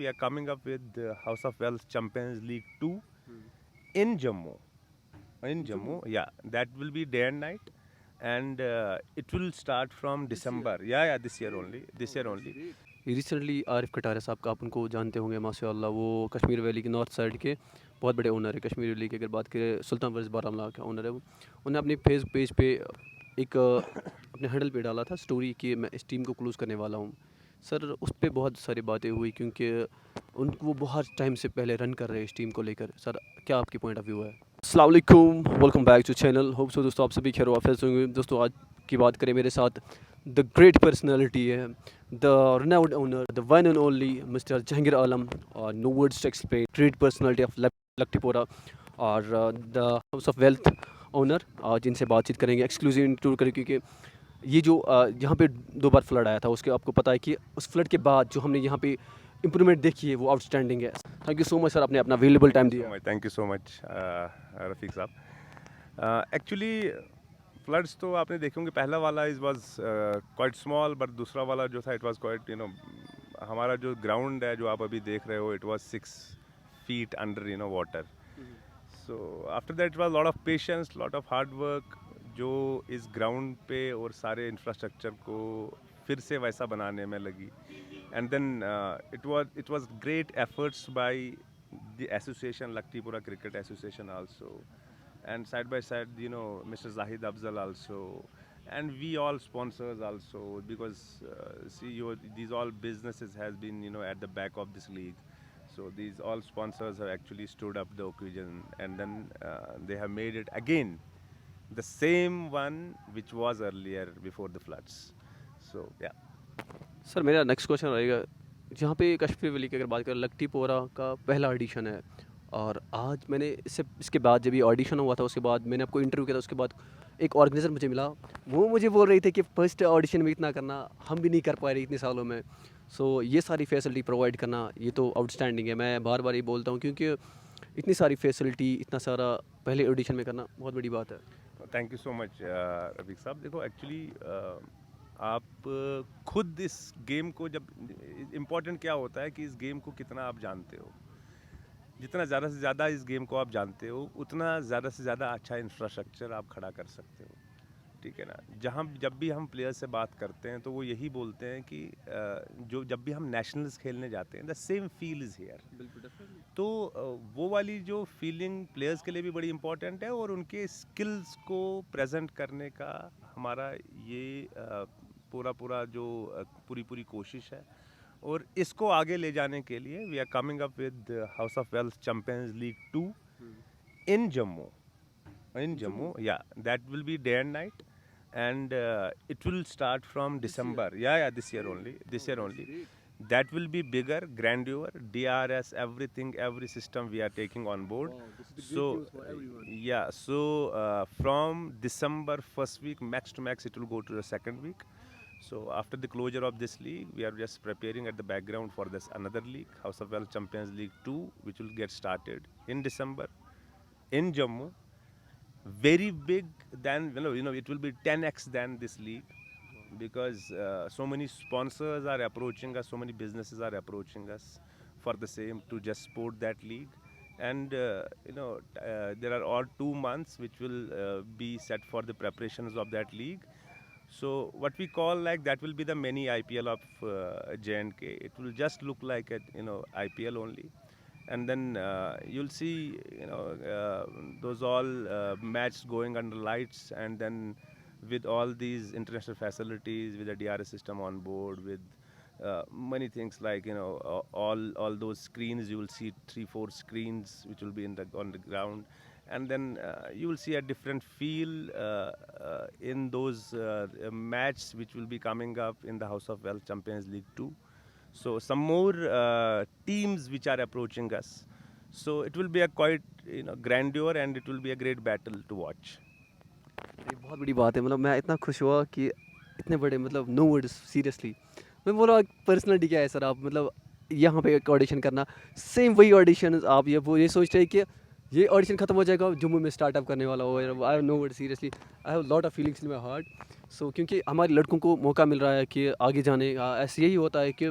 We are coming up with House of Wealth Champions League 2 in Jammu. In Jammu, yeah, that will be day and night, and it will start from December. Yeah, this year only. This year only. Recently Arif Kataria साहब का आप उनको जानते होंगे माशाल्लाह, वो Kashmir valley के north side के बहुत बड़े ओनर है। कश्मीर वैली की अगर बात करें, सुल्तान वर्ज बारामूला का ओनर है वो। उन्होंने अपने फेस पेज पे एक अपने हैंडल पे डाला था स्टोरी कि मैं इस टीम को क्लोज़ करने वाला हूँ। सर उस पे बहुत सारी बातें हुई क्योंकि वो बहुत टाइम से पहले रन कर रहे हैं इस टीम को लेकर। सर क्या आपकी पॉइंट ऑफ व्यू है? अस्सलाम वालेकुम, welcome back to channel. Hope so दोस्तों आप सभी खैर वाफियत होंगे। दोस्तों आज की बात करें, मेरे साथ द ग्रेट पर्सनैलिटी है, the renowned owner, the one and only Mr. Jahangir Alam, or no words to explain, great personality of Laktipora, और the house of wealth owner. आज इनसे बातचीत करेंगे, एक्सक्लूसिव इंटरव्यू करेंगे क्योंकि ये जो यहाँ पे 2 बार फ्लड आया था, उसके आपको पता है कि उस फ्लड के बाद जो हमने यहाँ पे इम्प्रूवमेंट देखी है वो आउटस्टैंडिंग है। Thank you so much sir, आपने अपना अवेलेबल टाइम दिया। Thank you so much, Rafiq साहब। एक्चुअली फ्लड्स तो आपने देखे होंगे, पहला वाला is was quite small, but दूसरा वाला जो था इट वाज क्वाइट हमारा जो ग्राउंड है जो आप अभी देख रहे हो, it was 6 feet under water. So after that it was lot of patience, lot of hard work, जो इस ग्राउंड पे और सारे इंफ्रास्ट्रक्चर को फिर से वैसा बनाने में लगी। And then it was great efforts by the association, Laktipura Cricket Association also, and side by side Mr. Zahid Afzal also, and we all sponsors also, because these all businesses has been at the back of this league. So these all sponsors have actually stood up the occasion, and then they have made it again the same one which was earlier before the floods. So yeah. Sir मेरा next question रहेगा, जहाँ पे Kashmir valley की अगर बात करें, लक्टीपोरा का पहला ऑडिशन है, और आज मैंने इसके बाद जब ये ऑडिशन हुआ था उसके बाद मैंने आपको इंटरव्यू किया था, उसके बाद एक ऑर्गेनाइजर मुझे मिला, वो मुझे बोल रही थी कि फर्स्ट ऑडिशन में इतना करना हम भी नहीं कर पाए रहे इतने सालों में। सो ये सारी फैसिलिटी प्रोवाइड करना ये तो आउटस्टैंडिंग है। मैं बार बार ये बोलता हूँ क्योंकि इतनी सारी फैसिलिटी इतना सारा पहले ऑडिशन में करना बहुत बड़ी बात है। Thank you so much Rafiq साहब। देखो एक्चुअली आप खुद इस गेम को, जब इम्पोर्टेंट क्या होता है कि इस गेम को कितना आप जानते हो, जितना ज़्यादा से ज़्यादा इस गेम को आप जानते हो उतना ज़्यादा से ज़्यादा अच्छा इंफ्रास्ट्रक्चर आप खड़ा कर सकते हो, ठीक है ना। जब भी हम प्लेयर से बात करते हैं तो वो यही बोलते हैं कि जब भी हम नेशनल्स खेलने जाते हैं, the same feel is here. तो वो वाली जो फीलिंग प्लेयर्स के लिए भी बड़ी इंपॉर्टेंट है, और उनके स्किल्स को प्रेजेंट करने का हमारा ये पूरा जो पूरी कोशिश है, और इसको आगे ले जाने के लिए we are coming up with house of wealth champions league 2 in Jammu. Yeah, that will be day and night, and it will start from December. Yeah, this year only. This year only. That will be bigger, grandeur, DRS, everything, every system we are taking on board. So yeah, so from December first week, max to max, it will go to the second week. So after the closure of this league, we are just preparing at the background for this another league, House of Wealth Champions League 2, which will get started in December in Jammu. Very big, than it will be 10x than this league, because so many sponsors are approaching us, so many businesses are approaching us for the same, to just support that league. And there are all 2 months which will be set for the preparations of that league. So what we call, like, that will be the mini IPL of J&K. It will just look like a IPL only, and then you'll see those all matches going under lights, and then with all these international facilities, with the DRS system on board, with many things, like all those screens. You will see 3-4 screens which will be on the ground, and then you will see a different feel in those matches which will be coming up in the House of Wealth Champions League 2. So some more teams which are approaching us. So it will be a quite grandeur, and it will be a great battle to watch. ये बहुत बड़ी बात है। मतलब मैं इतना खुश हुआ कि इतने बड़े, मतलब नो वर्ड्स सीरियसली। मैं बोला पर्सनैलिटी क्या है सर आप, मतलब यहाँ पे एक ऑडिशन करना, सेम वही ऑडिशन आप ये सोचते हैं कि ये ऑडिशन खत्म हो जाएगा जम्मू में स्टार्टअप करने वाला हो। I have no word seriously, I have lot of feelings in my heart. So क्योंकि हमारे लड़कों को मौका मिल रहा है कि आगे जाने का, ऐसे यही होता है कि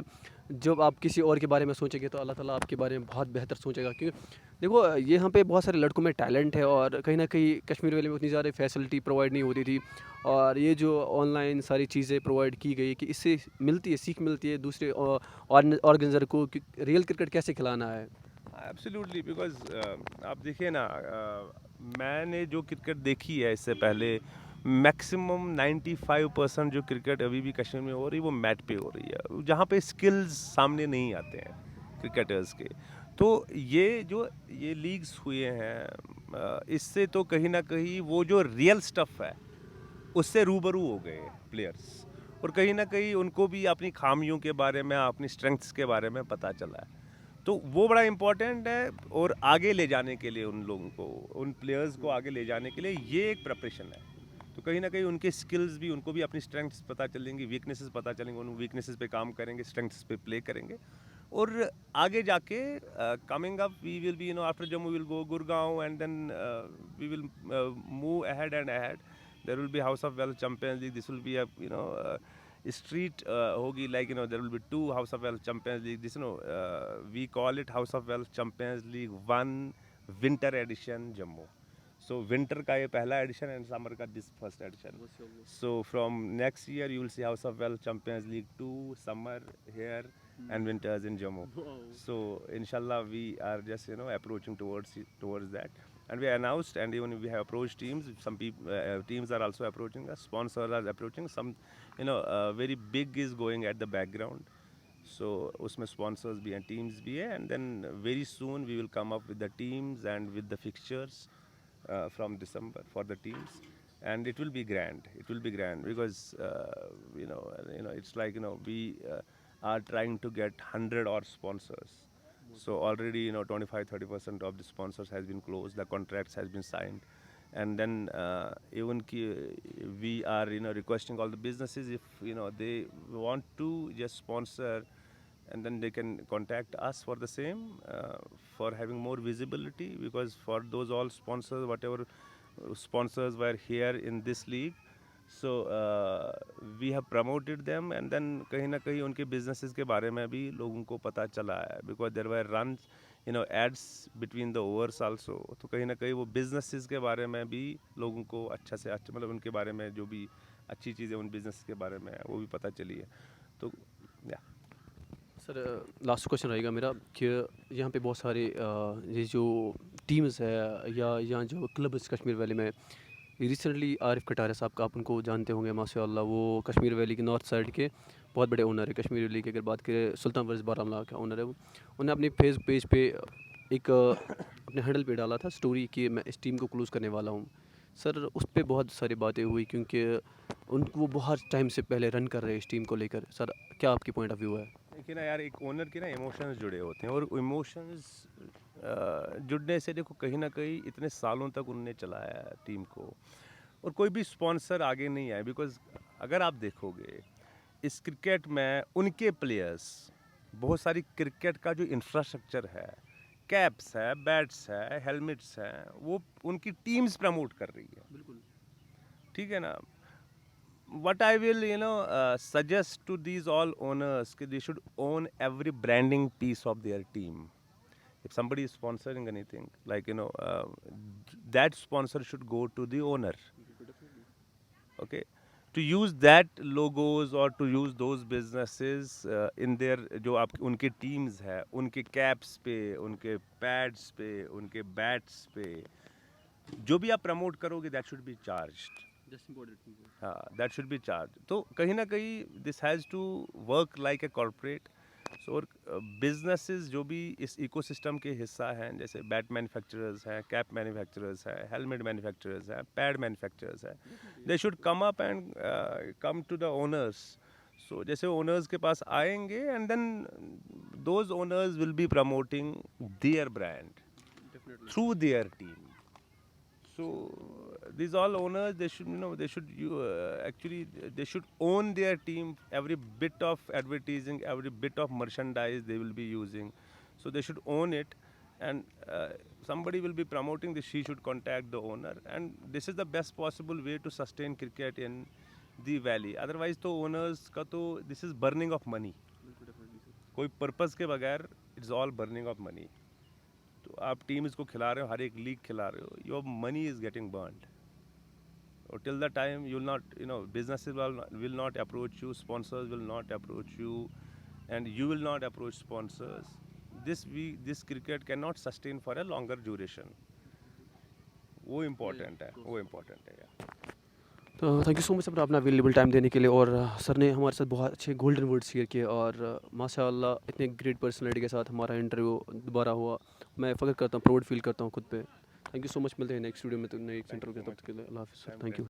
जब आप किसी और के बारे में सोचेंगे तो अल्लाह ताला आपके बारे में बहुत बेहतर सोचेगा, क्योंकि देखो ये यहाँ पे बहुत सारे लड़कों में टैलेंट है और कहीं ना कहीं कश्मीर वैली में उतनी ज़्यादा फैसिलिटी प्रोवाइड नहीं होती थी, और ये जो ऑनलाइन सारी चीज़ें प्रोवाइड की गई कि इससे मिलती है, सीख मिलती है दूसरे ऑर्गेनाइजर को कि रियल क्रिकेट कैसे खिलाना है। एब्सोल्युटली, बिकॉज आप देखिए ना, मैंने जो क्रिकेट देखी है इससे पहले, मैक्सिमम 95% जो क्रिकेट अभी भी कश्मीर में हो रही है वो मैट पे हो रही है, जहाँ पे स्किल्स सामने नहीं आते हैं क्रिकेटर्स के। तो ये लीग्स हुए हैं, इससे तो कहीं ना कहीं वो जो रियल स्टफ है उससे रूबरू हो गए प्लेयर्स, और कहीं ना कहीं उनको भी अपनी खामियों के बारे में, अपनी स्ट्रेंथ्स के बारे में पता चला है। तो वो बड़ा इम्पोर्टेंट है, और आगे ले जाने के लिए उन लोगों को, उन प्लेयर्स को आगे ले जाने के लिए ये एक प्रिपरेशन है। तो कहीं ना कहीं उनके स्किल्स भी, उनको भी अपनी स्ट्रेंथ्स पता चलेंगी, वीकनेसेस पता चलेंगे, उन वीकनेसेस पे काम करेंगे, स्ट्रेंथ्स पे प्ले करेंगे, और आगे जाके coming up we will be, after Jammu will go Gurgaon, and then we will move ahead and ahead. There will be House of Wealth Champions League. This will be a street hogi, like there will be two House of Wealth Champions League. This we call it House of Wealth Champions League 1 Winter Edition Jammu. So winter का ये पहला edition and summer का this first edition. So from next year you will see House of Wealth Champions League 2 summer here and winters in Jammu. So inshallah we are just approaching towards that. And we announced, and even we have approached teams. Some teams are also approaching us. Sponsors are approaching. Some, very big is going at the background. So उसमें sponsors भी हैं, teams भी हैं, and then very soon we will come up with the teams and with the fixtures from December for the teams, and it will be grand. It will be grand because it's like we are trying to get 100 odd sponsors. So already 25-30% of the sponsors has been closed, the contracts has been signed, and then even we are requesting all the businesses, if they want to just sponsor, and then they can contact us for the same, for having more visibility, because for those all sponsors, whatever sponsors were here in this league, so we have promoted them, and then कहीं ना कहीं उनके businesses के बारे में भी लोगों को पता चला है, because there were runs ads between the overs also. तो कहीं ना कहीं वो businesses के बारे में भी लोगों को अच्छा से अच्छा, मतलब उनके बारे में जो भी अच्छी चीज़ें उन businesses के बारे में है वो भी पता चली है। तो सर लास्ट क्वेश्चन रहेगा मेरा कि यहाँ पे बहुत सारे ये जो टीम्स है या यहाँ जो क्लब्स कश्मीर वैली में, रिसेंटली आरिफ कटारिया साहब का आप उनको जानते होंगे माशाल्लाह, वो कश्मीर वैली के नॉर्थ साइड के बहुत बड़े ओनर है। कश्मीर वैली की अगर बात करें, सुल्तान वर्ज बारामूला का ओनर है वो। उन्होंने अपने फेसबुक पेज पे एक अपने हैंडल पे डाला था स्टोरी कि मैं इस टीम को क्लोज़ करने वाला हूँ। सर उस पर बहुत सारी बातें हुई, क्योंकि उनको वो बहुत टाइम से पहले रन कर रहे हैं इस टीम को लेकर। सर क्या आपकी पॉइंट ऑफ व्यू है? देखिए ना यार, एक ओनर के ना इमोशंस जुड़े होते हैं, और इमोशंस जुड़ने से देखो कहीं ना कहीं इतने सालों तक उन्होंने चलाया है टीम को, और कोई भी स्पॉन्सर आगे नहीं आए, बिकॉज अगर आप देखोगे इस क्रिकेट में उनके प्लेयर्स, बहुत सारी क्रिकेट का जो इंफ्रास्ट्रक्चर है, कैप्स है, बैट्स है, हेलमेट्स हैं, वो उनकी टीम्स प्रमोट कर रही है। बिल्कुल ठीक है ना। What I will suggest to these all owners, they should own every branding piece of their team. If somebody is sponsoring anything, like that sponsor should go to the owner. Okay, to use that logos or to use those businesses in their जो आप उनके teams है, उनके caps पे, उनके pads पे, उनके bats पे, जो भी आप प्रमोट करोगे, that should be charged. हाँ, that should be charged. तो कहीं ना कहीं this has to work like a corporate. So और businesses जो भी इस ecosystem के हिस्सा हैं, जैसे बैट मैन्युफैक्चरर्स हैं, कैप मैन्युफैक्चरर्स हैं, हेलमेट मैन्युफैक्चरर्स हैं, पैड मैन्युफैक्चरर्स हैं, they should come up and come to the owners. So जैसे owners के पास आएंगे, and then those owners will be promoting their brand through their team. So these all owners, they should actually they should own their team. Every bit of advertising, every bit of merchandise they will be using, so they should own it, and somebody will be promoting this. She should contact the owner, and this is the best possible way to sustain cricket in the valley. Otherwise, तो owners का तो this is burning of money. कोई purpose के बगैर it's all burning of money. तो आप team इसको खिला रहे हो, हर एक लीग खिला रहे हो, your money is getting burned. or till the time you will not, businesses will not approach you, sponsors will not approach you, and you will not approach sponsors. This cricket cannot sustain for a longer duration. वो important है, वो important है यार। तो thank you so much sir अपना available time देने के लिए, और सर ने हमारे साथ बहुत अच्छे गोल्डन वर्ड शेयर किए, और माशाल्लाह इतने ग्रेट पर्सनैलिटी के साथ हमारा इंटरव्यू दोबारा हुआ। मैं फ़ख्र करता हूँ, प्राउड फील करता हूँ खुद पे। थैंक यू सो मच, मिलते हैं नेक्स्ट वीडियो में तो नेक्स्ट इंटरव्यू के, तब तक के लिए अल्लाह हाफ़िज़ सर, थैंक यू।